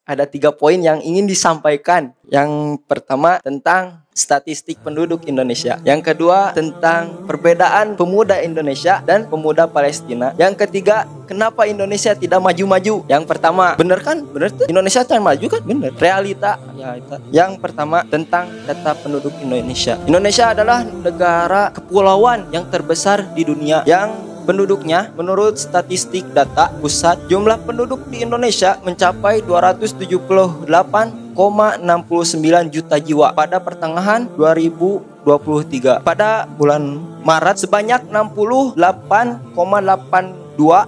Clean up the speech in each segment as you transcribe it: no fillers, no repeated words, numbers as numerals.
ada 3 poin yang ingin disampaikan. Yang pertama tentang statistik penduduk Indonesia. Yang kedua tentang perbedaan pemuda Indonesia dan pemuda Palestina. Yang ketiga, kenapa Indonesia tidak maju-maju? Yang pertama, bener kan? Bener tuh, Indonesia tidak maju kan? Bener. Realita. Ya, itu. Yang pertama tentang data penduduk Indonesia. Indonesia adalah negara kepulauan yang terbesar di dunia, yang penduduknya menurut statistik data pusat, jumlah penduduk di Indonesia mencapai 278,69 juta jiwa pada pertengahan 2023. Pada bulan Maret sebanyak 68,82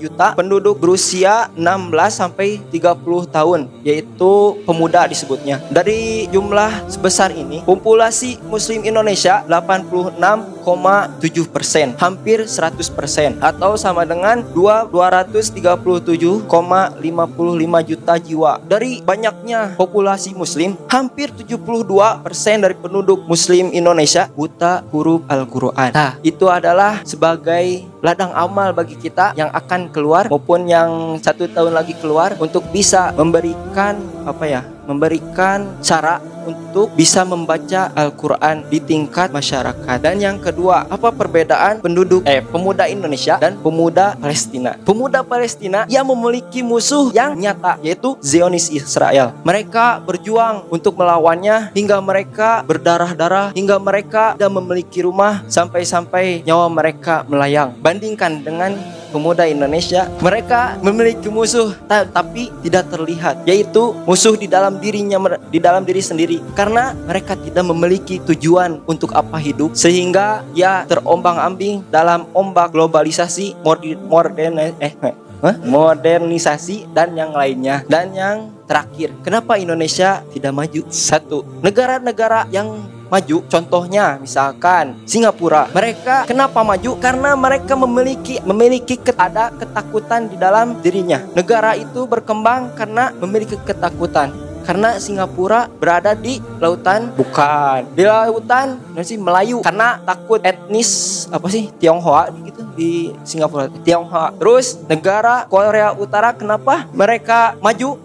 juta penduduk berusia 16 sampai 30 tahun, yaitu pemuda disebutnya. Dari jumlah sebesar ini, populasi muslim Indonesia 86,7%, hampir 100%, atau sama dengan 237,55 juta jiwa. Dari banyaknya populasi muslim, hampir 72% dari penduduk muslim Indonesia buta huruf Al-Quran. Nah, itu adalah sebagai ladang amal bagi kita yang akan keluar maupun yang 1 tahun lagi keluar, untuk bisa memberikan memberikan cara untuk bisa membaca Al-Quran di tingkat masyarakat. Dan yang kedua, apa perbedaan pemuda Indonesia dan pemuda Palestina? Pemuda Palestina yang memiliki musuh yang nyata, yaitu Zionis Israel. Mereka berjuang untuk melawannya hingga mereka berdarah-darah, hingga mereka tidak memiliki rumah, sampai-sampai nyawa mereka melayang. Bandingkan dengan pemuda Indonesia, mereka memiliki musuh tapi tidak terlihat, yaitu musuh di dalam diri sendiri, karena mereka tidak memiliki tujuan untuk apa hidup, sehingga ya terombang-ambing dalam ombak globalisasi, modernisasi dan yang lainnya. Dan yang terakhir, kenapa Indonesia tidak maju? Satu, negara-negara yang maju, contohnya misalkan Singapura, mereka kenapa maju? Karena mereka memiliki ada ketakutan di dalam dirinya. Negara itu berkembang karena memiliki ketakutan. Karena Singapura berada di lautan, di lautan Melayu, karena takut etnis Tionghoa gitu di Singapura, Tionghoa. Terus negara Korea Utara, kenapa mereka maju?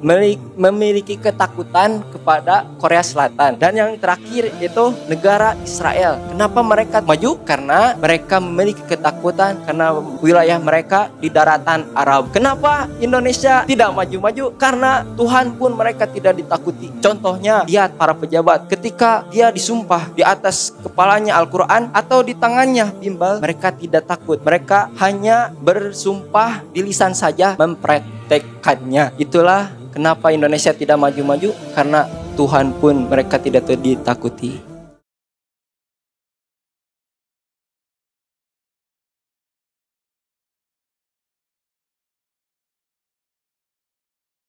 Memiliki ketakutan kepada Korea Selatan. Dan yang terakhir itu negara Israel. Kenapa mereka maju? Karena mereka memiliki ketakutan karena wilayah mereka di daratan Arab. Kenapa Indonesia tidak maju-maju? Karena Tuhan pun mereka tidak ditakuti. Contohnya, lihat para pejabat, ketika dia disumpah di atas kepalanya Al-Quran atau di tangannya bimbal, mereka tidak takut. Mereka hanya bersumpah di lisan saja, mempraktekkannya. Itulah kenapa Indonesia tidak maju-maju, karena Tuhan pun mereka tidak ditakuti.